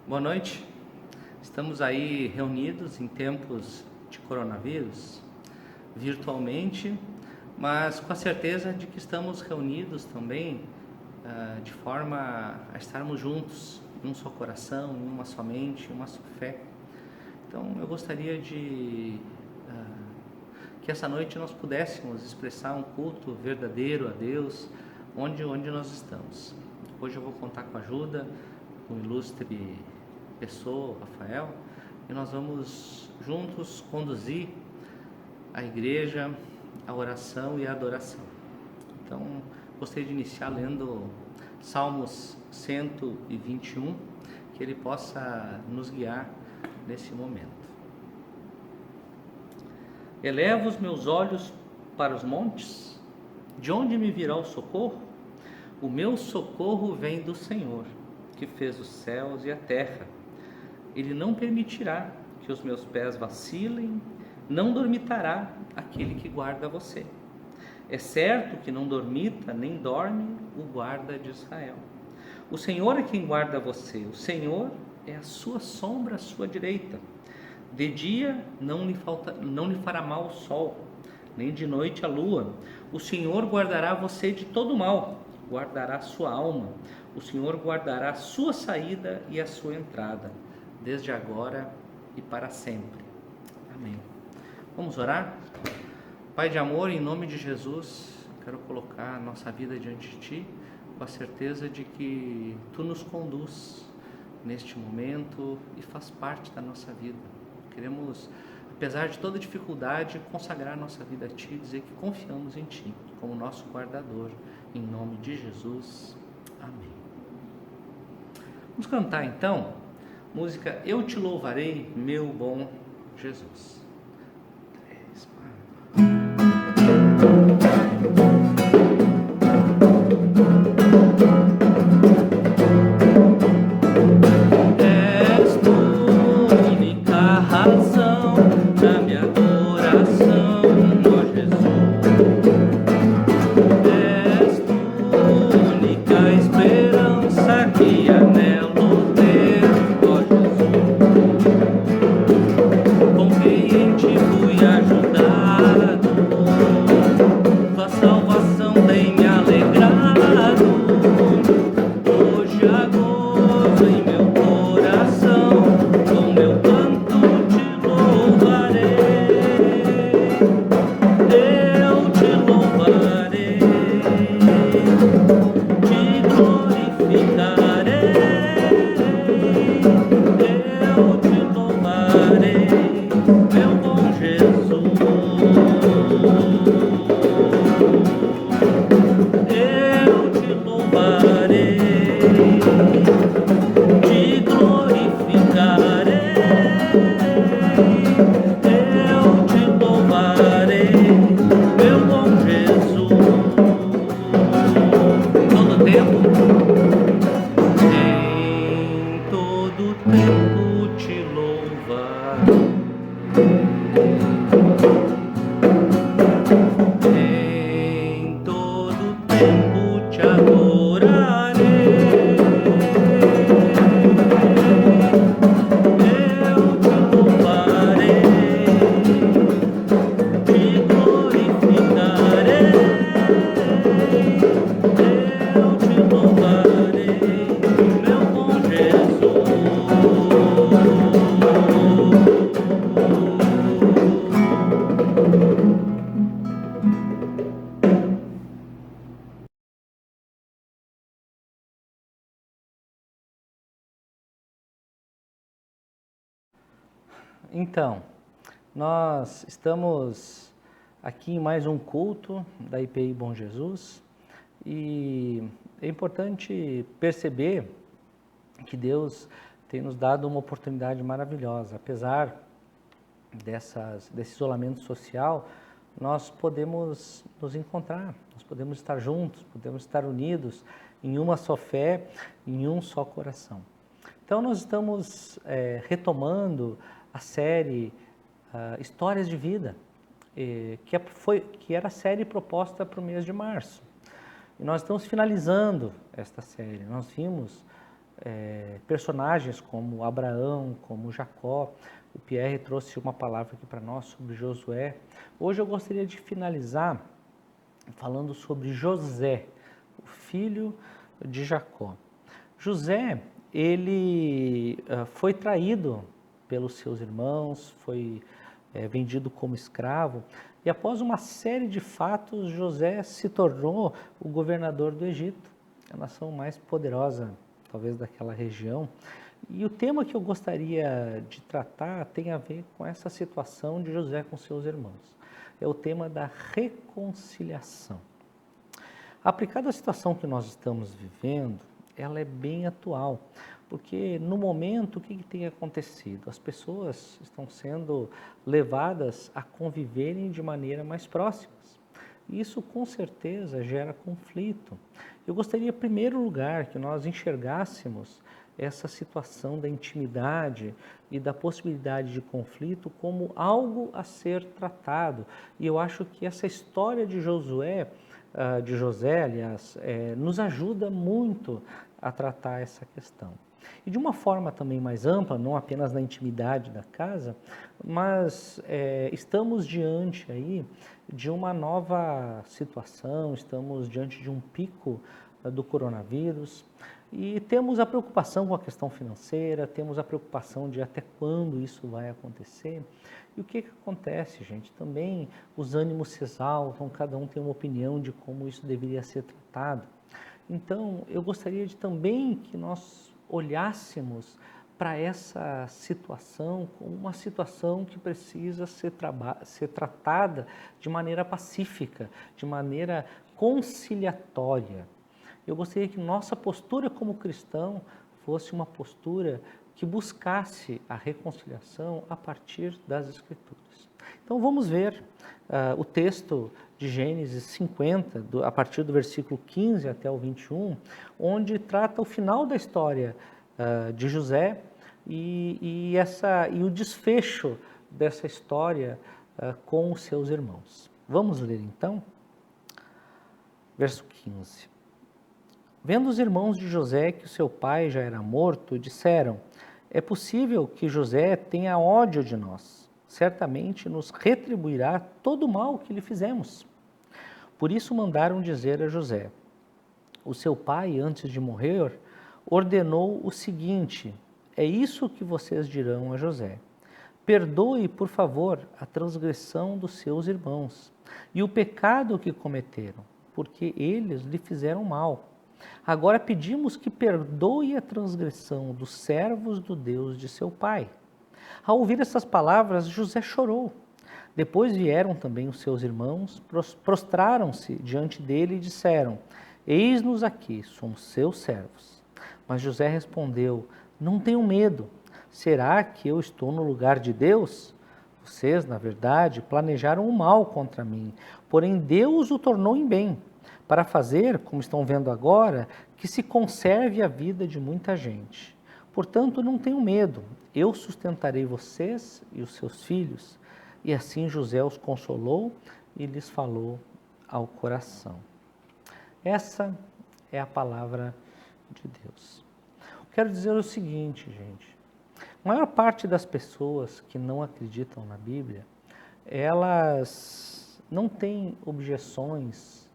Boa noite. Estamos aí reunidos em tempos de coronavírus, virtualmente, mas com a certeza de que estamos reunidos também de forma a estarmos juntos, em um só coração, em uma só mente, em uma só fé. Então eu gostaria de que essa noite nós pudéssemos expressar um culto verdadeiro a Deus, onde nós estamos. Hoje eu vou contar com a ajuda do ilustre pessoa, Rafael, e nós vamos juntos conduzir a igreja, a oração e a adoração. Então, gostaria de iniciar lendo Salmos 121, que ele possa nos guiar nesse momento. Elevo os meus olhos para os montes, de onde me virá o socorro? O meu socorro vem do Senhor, que fez os céus e a terra. Ele não permitirá que os meus pés vacilem, não dormitará aquele que guarda você. É certo que não dormita nem dorme o guarda de Israel. O Senhor é quem guarda você, o Senhor é a sua sombra à sua direita. De dia não lhe fará mal o sol, nem de noite a lua. O Senhor guardará você de todo mal, guardará sua alma. O Senhor guardará a sua saída e a sua entrada, desde agora e para sempre. Amém. Vamos orar? Pai de amor, em nome de Jesus, quero colocar a nossa vida diante de Ti, com a certeza de que Tu nos conduz neste momento e faz parte da nossa vida. Queremos, apesar de toda dificuldade, consagrar nossa vida a Ti, dizer que confiamos em Ti, como nosso guardador, em nome de Jesus. Amém. Vamos cantar então música Eu Te Louvarei, meu bom Jesus. És tu única razão da minha adoração, ó Jesus. És tu única esperança que anelo ter, ó Jesus. Confiei em Ti, fui ajudado, Tua salvação tem me alegrado. Hoje a gozo em meu coração, com meu canto Te louvarei. Eu Te louvarei, Te glorificarei. Eu Te louvarei, meu bom Jesus. Eu Te louvarei, Te glorificarei. Eu Te louvarei, meu bom Jesus. Todo tempo, em todo tempo Te louvarei. Em todo tempo Te adorarei. Eu Te louvarei, Te glorificarei. Eu Te louvarei, meu bom Jesus. Então, nós estamos aqui em mais um culto da IPI Bom Jesus e é importante perceber que Deus tem nos dado uma oportunidade maravilhosa. Apesar desse isolamento social, nós podemos nos encontrar, nós podemos estar juntos, podemos estar unidos em uma só fé, em um só coração. Então nós estamos retomando a série Histórias de Vida, que era a série proposta para o mês de março. E nós estamos finalizando esta série. Nós vimos personagens como Abraão, como Jacó. O Pierre trouxe uma palavra aqui para nós sobre Josué. Hoje eu gostaria de finalizar falando sobre José, o filho de Jacó. José, ele foi traído pelos seus irmãos, foi vendido como escravo, e após uma série de fatos, José se tornou o governador do Egito, a nação mais poderosa, talvez, daquela região. E o tema que eu gostaria de tratar tem a ver com essa situação de José com seus irmãos. É o tema da reconciliação. Aplicado à situação que nós estamos vivendo, ela é bem atual, porque no momento o que tem acontecido? As pessoas estão sendo levadas a conviverem de maneira mais próximas. Isso com certeza gera conflito. Eu gostaria, em primeiro lugar, que nós enxergássemos essa situação da intimidade e da possibilidade de conflito como algo a ser tratado. E eu acho que essa história de José, aliás, nos ajuda muito a tratar essa questão. E de uma forma também mais ampla, não apenas na intimidade da casa, mas estamos diante aí de uma nova situação, estamos diante de um pico do coronavírus e temos a preocupação com a questão financeira, temos a preocupação de até quando isso vai acontecer. E o que acontece, gente? Também os ânimos se exaltam, cada um tem uma opinião de como isso deveria ser tratado. Então, eu gostaria de também que nós olhássemos para essa situação como uma situação que precisa ser tratada de maneira pacífica, de maneira conciliatória. Eu gostaria que nossa postura como cristão fosse uma postura que buscasse a reconciliação a partir das Escrituras. Então vamos ver o texto de Gênesis 50, a partir do versículo 15 até o 21, onde trata o final da história de José e o desfecho dessa história com os seus irmãos. Vamos ler então? Verso 15. Vendo os irmãos de José que o seu pai já era morto, disseram: é possível que José tenha ódio de nós. Certamente nos retribuirá todo o mal que lhe fizemos. Por isso mandaram dizer a José: o seu pai, antes de morrer, ordenou o seguinte: é isso que vocês dirão a José. Perdoe, por favor, a transgressão dos seus irmãos e o pecado que cometeram, porque eles lhe fizeram mal. Agora pedimos que perdoe a transgressão dos servos do Deus de seu pai. Ao ouvir essas palavras, José chorou. Depois vieram também os seus irmãos, prostraram-se diante dele e disseram: eis-nos aqui, somos seus servos. Mas José respondeu: não tenham medo. Será que eu estou no lugar de Deus? Vocês, na verdade, planejaram o mal contra mim, porém Deus o tornou em bem, para fazer, como estão vendo agora, que se conserve a vida de muita gente. Portanto, não tenham medo, eu sustentarei vocês e os seus filhos. E assim José os consolou e lhes falou ao coração. Essa é a palavra de Deus. Quero dizer o seguinte, gente. A maior parte das pessoas que não acreditam na Bíblia, elas não têm objeções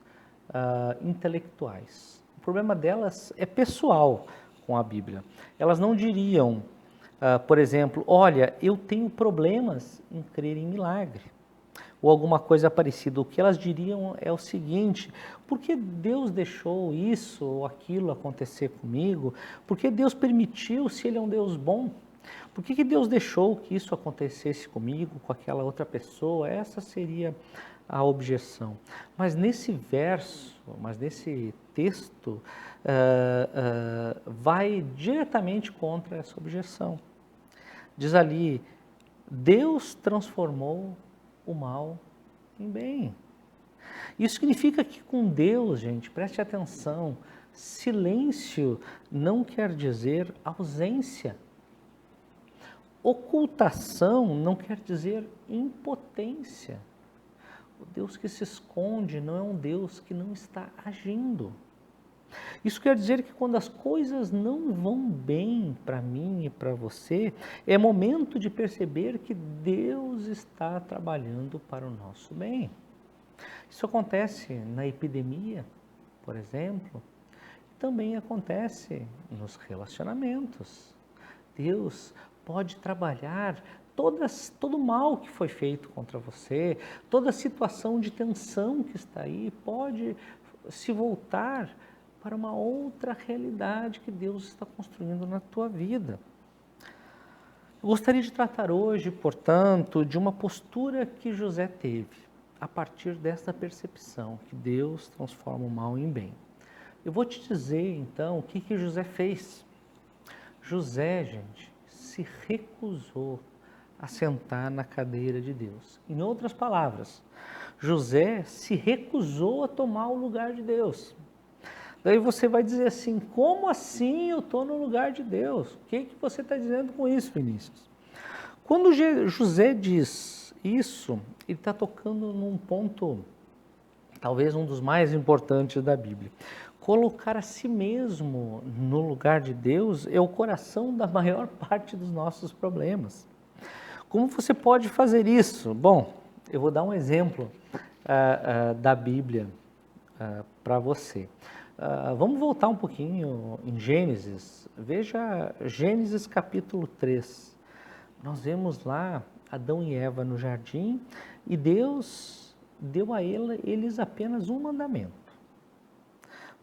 intelectuais. O problema delas é pessoal com a Bíblia. Elas não diriam, por exemplo, olha, eu tenho problemas em crer em milagre, ou alguma coisa parecida. O que elas diriam é o seguinte: por que Deus deixou isso ou aquilo acontecer comigo? Por que Deus permitiu, se Ele é um Deus bom? Por que Deus deixou que isso acontecesse comigo, com aquela outra pessoa? Essa seria a objeção. Mas nesse texto, vai diretamente contra essa objeção. Diz ali: Deus transformou o mal em bem. Isso significa que com Deus, gente, preste atenção, silêncio não quer dizer ausência. Ocultação não quer dizer impotência. O Deus que se esconde não é um Deus que não está agindo. Isso quer dizer que quando as coisas não vão bem para mim e para você, é momento de perceber que Deus está trabalhando para o nosso bem. Isso acontece na epidemia, por exemplo, também acontece nos relacionamentos. Deus pode trabalhar todo o mal que foi feito contra você, toda situação de tensão que está aí, pode se voltar para uma outra realidade que Deus está construindo na tua vida. Eu gostaria de tratar hoje, portanto, de uma postura que José teve, a partir dessa percepção que Deus transforma o mal em bem. Eu vou te dizer, então, o que José fez. José, gente, se recusou a sentar na cadeira de Deus. Em outras palavras, José se recusou a tomar o lugar de Deus. Daí você vai dizer assim, como assim eu estou no lugar de Deus? O que você está dizendo com isso, Vinícius? Quando José diz isso, ele está tocando num ponto, talvez um dos mais importantes da Bíblia. Colocar a si mesmo no lugar de Deus é o coração da maior parte dos nossos problemas. Como você pode fazer isso? Bom, eu vou dar um exemplo da Bíblia para você. Vamos voltar um pouquinho em Gênesis. Veja Gênesis capítulo 3. Nós vemos lá Adão e Eva no jardim e Deus deu a eles apenas um mandamento.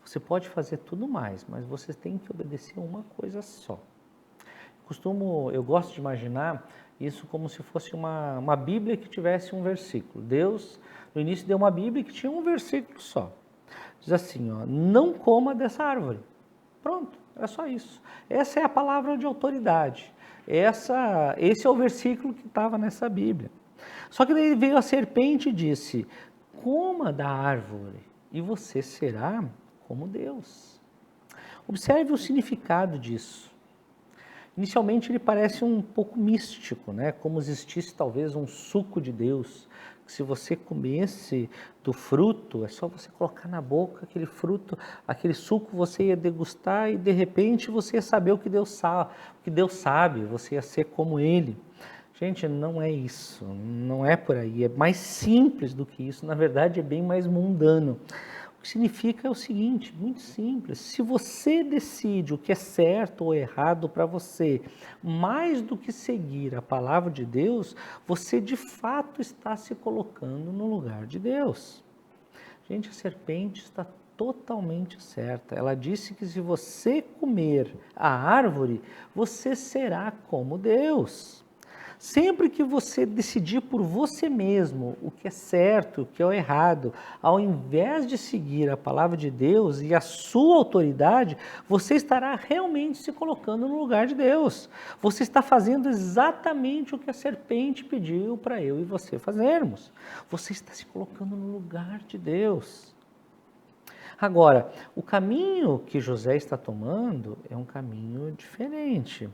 Você pode fazer tudo mais, mas você tem que obedecer uma coisa só. Eu gosto de imaginar isso como se fosse uma Bíblia que tivesse um versículo. Deus, no início, deu uma Bíblia que tinha um versículo só. Diz assim, ó, não coma dessa árvore. Pronto, é só isso. Essa é a palavra de autoridade. Esse é o versículo que estava nessa Bíblia. Só que daí veio a serpente e disse, coma da árvore e você será como Deus. Observe o significado disso. Inicialmente ele parece um pouco místico, né? Como existisse talvez um suco de Deus, que se você comesse do fruto, é só você colocar na boca aquele fruto, aquele suco você ia degustar e de repente você ia saber o que Deus sabe, você ia ser como Ele. Gente, não é isso, não é por aí, é mais simples do que isso, na verdade é bem mais mundano. O que significa é o seguinte, muito simples, se você decide o que é certo ou errado para você, mais do que seguir a palavra de Deus, você de fato está se colocando no lugar de Deus. Gente, a serpente está totalmente certa. Ela disse que se você comer a árvore, você será como Deus. Sempre que você decidir por você mesmo o que é certo, o que é errado, ao invés de seguir a palavra de Deus e a sua autoridade, você estará realmente se colocando no lugar de Deus. Você está fazendo exatamente o que a serpente pediu para eu e você fazermos. Você está se colocando no lugar de Deus. Agora, o caminho que José está tomando é um caminho diferente.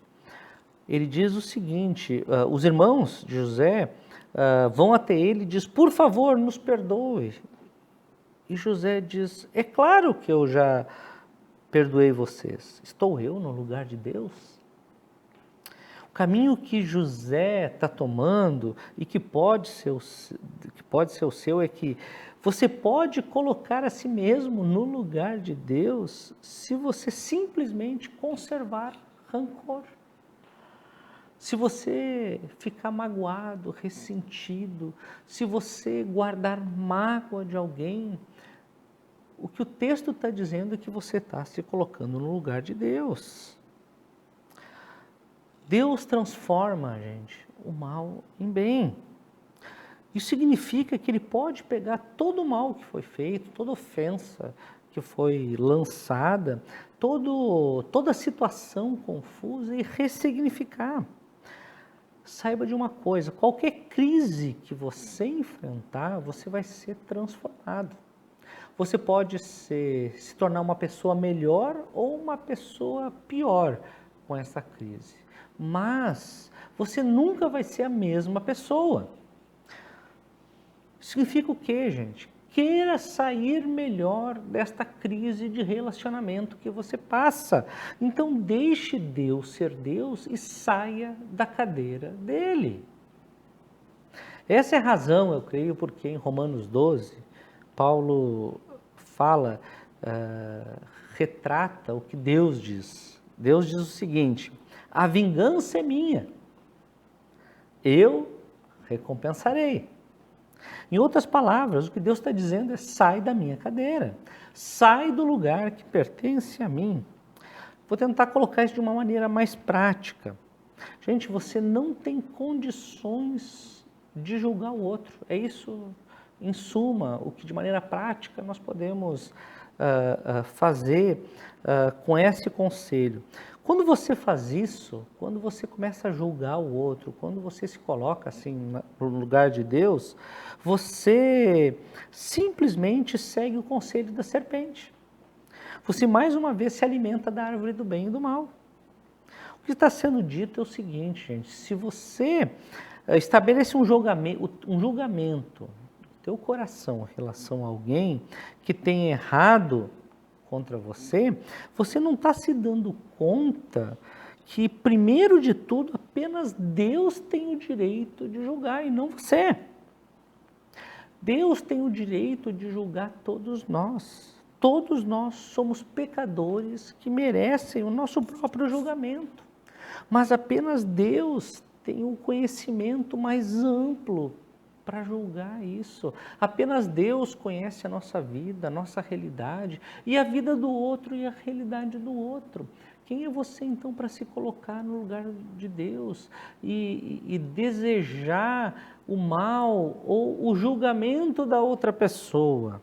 Ele diz o seguinte, os irmãos de José vão até ele e diz, por favor, nos perdoe. E José diz, é claro que eu já perdoei vocês. Estou eu no lugar de Deus? O caminho que José está tomando e que pode ser o seu é que você pode colocar a si mesmo no lugar de Deus se você simplesmente conservar rancor. Se você ficar magoado, ressentido, se você guardar mágoa de alguém, o que o texto está dizendo é que você está se colocando no lugar de Deus. Deus transforma, gente, o mal em bem. Isso significa que Ele pode pegar todo o mal que foi feito, toda ofensa que foi lançada, toda situação confusa e ressignificar. Saiba de uma coisa, qualquer crise que você enfrentar, você vai ser transformado. Você pode se tornar uma pessoa melhor ou uma pessoa pior com essa crise. Mas você nunca vai ser a mesma pessoa. Significa o quê, gente? queira sair melhor desta crise de relacionamento que você passa. Então deixe Deus ser Deus e saia da cadeira dele. Essa é a razão, eu creio, porque em Romanos 12, Paulo fala, retrata o que Deus diz. Deus diz o seguinte: a vingança é minha, eu recompensarei. Em outras palavras, o que Deus está dizendo é: sai da minha cadeira, sai do lugar que pertence a mim. Vou tentar colocar isso de uma maneira mais prática. Gente, você não tem condições de julgar o outro. É isso, em suma, o que de maneira prática nós podemos fazer com esse conselho. Quando você faz isso, quando você começa a julgar o outro, quando você se coloca assim no lugar de Deus, você simplesmente segue o conselho da serpente. Você mais uma vez se alimenta da árvore do bem e do mal. O que está sendo dito é o seguinte, gente: se você estabelece um julgamento no teu coração em relação a alguém que tem errado contra você, você não está se dando conta que, primeiro de tudo, apenas Deus tem o direito de julgar e não você. Deus tem o direito de julgar todos nós. Todos nós somos pecadores que merecem o nosso próprio julgamento. Mas apenas Deus tem um conhecimento mais amplo para julgar isso. Apenas Deus conhece a nossa vida, a nossa realidade, e a vida do outro e a realidade do outro. Quem é você então para se colocar no lugar de Deus e desejar o mal ou o julgamento da outra pessoa?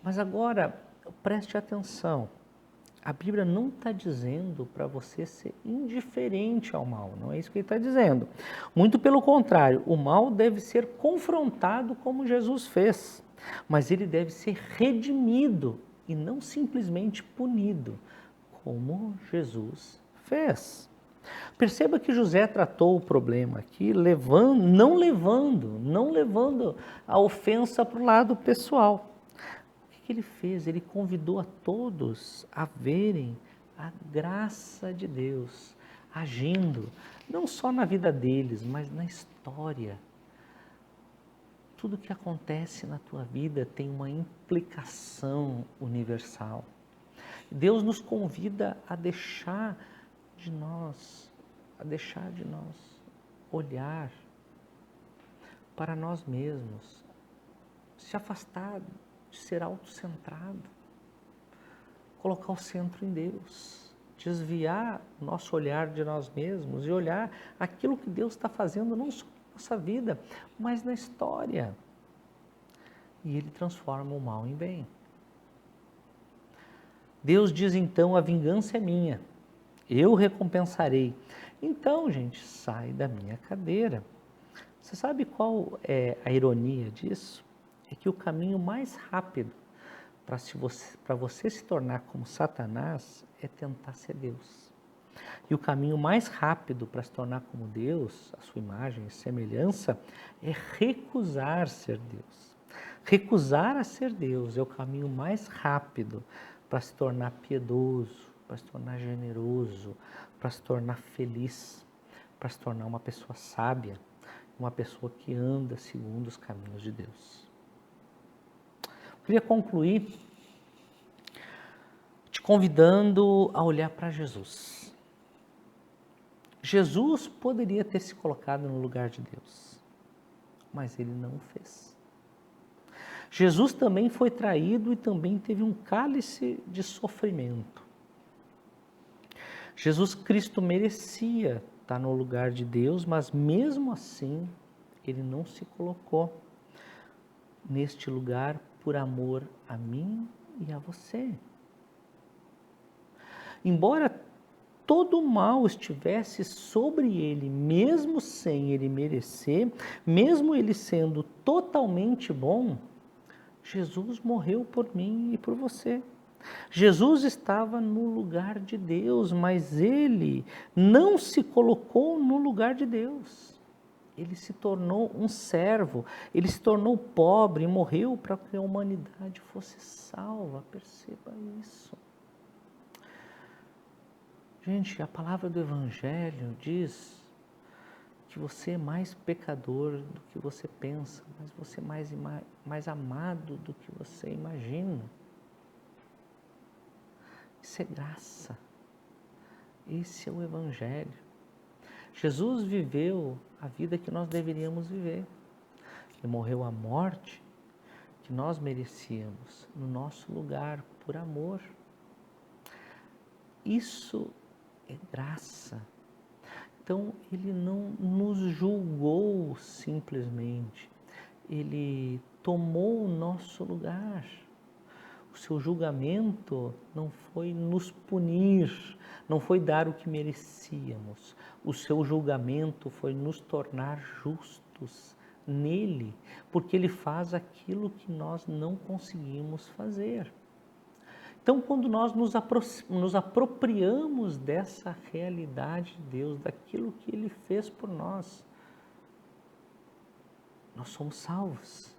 Mas agora, preste atenção. A Bíblia não está dizendo para você ser indiferente ao mal, não é isso que ele está dizendo. Muito pelo contrário, o mal deve ser confrontado como Jesus fez, mas ele deve ser redimido e não simplesmente punido, como Jesus fez. Perceba que José tratou o problema aqui não levando a ofensa para o lado pessoal. O que ele fez? Ele convidou a todos a verem a graça de Deus agindo, não só na vida deles, mas na história. Tudo que acontece na tua vida tem uma implicação universal. Deus nos convida a deixar de nós olhar para nós mesmos, se afastar de ser autocentrado, colocar o centro em Deus, desviar o nosso olhar de nós mesmos e olhar aquilo que Deus está fazendo não só na nossa vida, mas na história. E Ele transforma o mal em bem. Deus diz então: a vingança é minha, eu recompensarei. Então, gente, sai da minha cadeira. Você sabe qual é a ironia disso? É que o caminho mais rápido para você se tornar como Satanás é tentar ser Deus. E o caminho mais rápido para se tornar como Deus, a sua imagem e semelhança, é recusar ser Deus. Recusar a ser Deus é o caminho mais rápido para se tornar piedoso, para se tornar generoso, para se tornar feliz, para se tornar uma pessoa sábia, uma pessoa que anda segundo os caminhos de Deus. Eu queria concluir te convidando a olhar para Jesus. Jesus poderia ter se colocado no lugar de Deus, mas ele não o fez. Jesus também foi traído e também teve um cálice de sofrimento. Jesus Cristo merecia estar no lugar de Deus, mas mesmo assim ele não se colocou neste lugar por amor a mim e a você. Embora todo o mal estivesse sobre ele, mesmo sem ele merecer, mesmo ele sendo totalmente bom, Jesus morreu por mim e por você. Jesus estava no lugar de Deus, mas ele não se colocou no lugar de Deus. ele se tornou um servo, ele se tornou pobre e morreu para que a humanidade fosse salva. Perceba isso. Gente, a palavra do Evangelho diz que você é mais pecador do que você pensa, mas você é mais amado do que você imagina. Isso é graça. Esse é o Evangelho. Jesus viveu a vida que nós deveríamos viver. Ele morreu a morte que nós merecíamos no nosso lugar, por amor. Isso é graça. Então, ele não nos julgou simplesmente. Ele tomou o nosso lugar. O seu julgamento não foi nos punir, não foi dar o que merecíamos. O seu julgamento foi nos tornar justos nele, porque ele faz aquilo que nós não conseguimos fazer. Então, quando nós nos apropriamos dessa realidade de Deus, daquilo que ele fez por nós, nós somos salvos.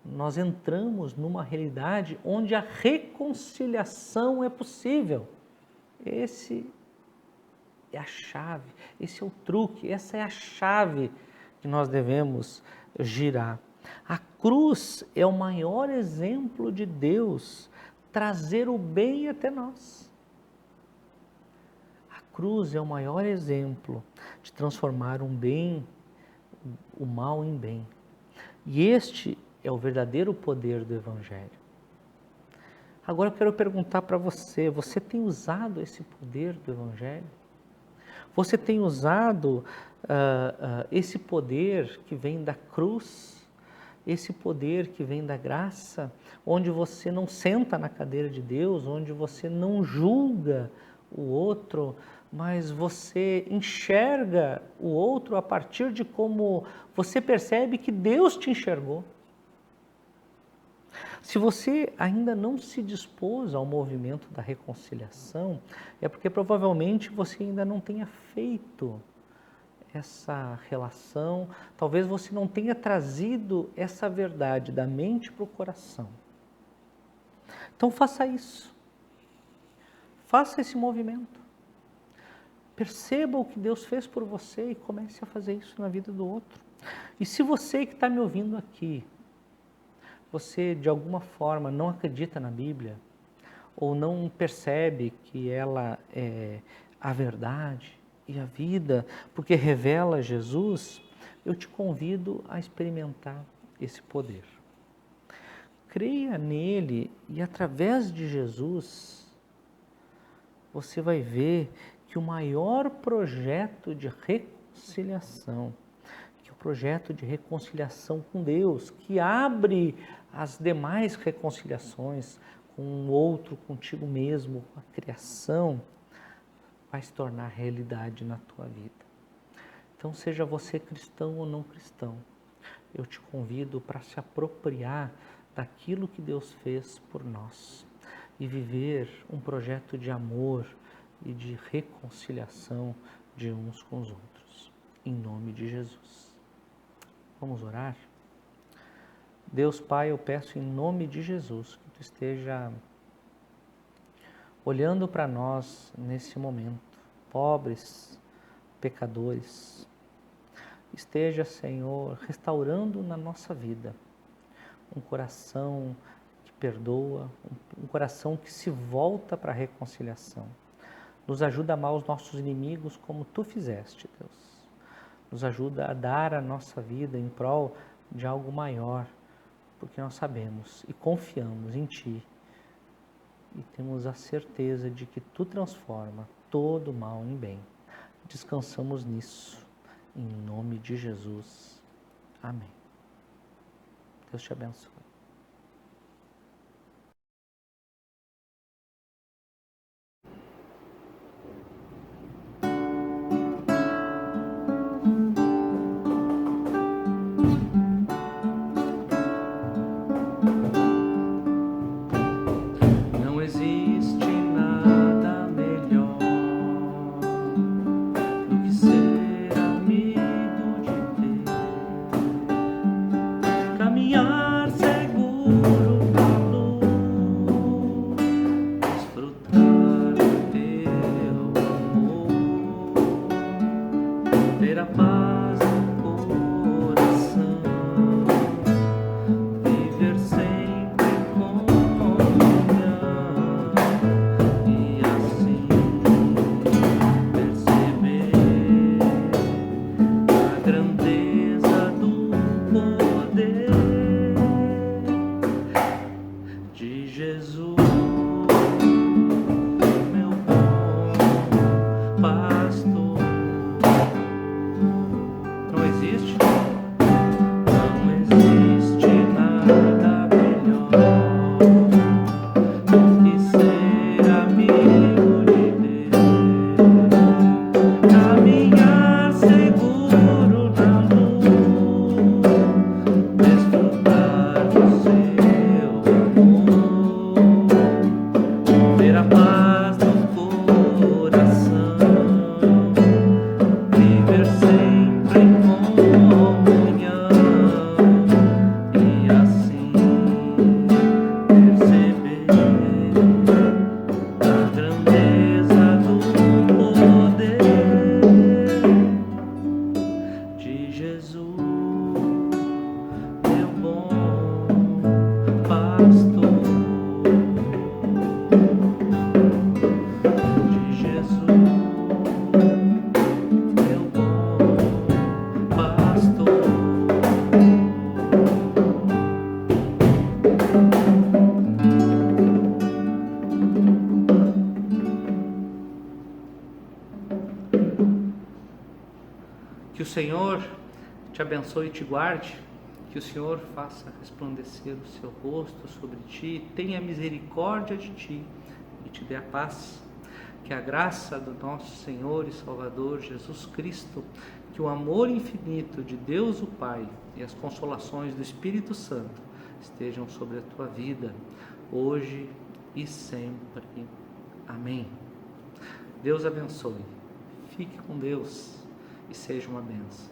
Nós entramos numa realidade onde a reconciliação é possível. Esse é a chave, esse é o truque, essa é a chave que nós devemos girar. A cruz é o maior exemplo de Deus trazer o bem até nós. A cruz é o maior exemplo de transformar o mal em bem. E este é o verdadeiro poder do Evangelho. Agora eu quero perguntar para você, você tem usado esse poder do Evangelho? Você tem usado esse poder que vem da cruz, esse poder que vem da graça, onde você não senta na cadeira de Deus, onde você não julga o outro, mas você enxerga o outro a partir de como você percebe que Deus te enxergou. Se você ainda não se dispôs ao movimento da reconciliação, é porque provavelmente você ainda não tenha feito essa relação, talvez você não tenha trazido essa verdade da mente para o coração. Então faça isso. Faça esse movimento. Perceba o que Deus fez por você e comece a fazer isso na vida do outro. E se você que está me ouvindo aqui, você de alguma forma não acredita na Bíblia, ou não percebe que ela é a verdade e a vida, porque revela Jesus, eu te convido a experimentar esse poder. Creia nele e através de Jesus, você vai ver que o maior projeto de reconciliação, que é o projeto de reconciliação com Deus, que abre as demais reconciliações com o outro, contigo mesmo, com a criação, vai se tornar realidade na tua vida. Então, seja você cristão ou não cristão, eu te convido para se apropriar daquilo que Deus fez por nós e viver um projeto de amor e de reconciliação de uns com os outros, em nome de Jesus. Vamos orar? Deus Pai, eu peço em nome de Jesus que Tu esteja olhando para nós nesse momento, pobres, pecadores. Esteja, Senhor, restaurando na nossa vida um coração que perdoa, um coração que se volta para a reconciliação. Nos ajuda a amar os nossos inimigos como Tu fizeste, Deus. Nos ajuda a dar a nossa vida em prol de algo maior, porque nós sabemos e confiamos em Ti e temos a certeza de que Tu transforma todo mal em bem. Descansamos nisso, em nome de Jesus. Amém. Deus te abençoe. Não existe nada melhor do que ser amigo de Deus. Jesus, meu bom pastor. Não existe nada melhor do que ser amigo de Deus, caminhar seguro na luz, desfrutar do seu amor, ver a paz no coração, viver sempre em comunhão e assim perceber a grandeza do poder de Jesus, meu bom pastor. De Jesus, meu bom pastor. Que o Senhor te abençoe e te guarde, que o Senhor faça resplandecer o seu rosto sobre ti, tenha misericórdia de ti e te dê a paz. Que a graça do nosso Senhor e Salvador Jesus Cristo, que o amor infinito de Deus o Pai e as consolações do Espírito Santo estejam sobre a tua vida, hoje e sempre. Amém. Deus abençoe. Fique com Deus e seja uma bênção.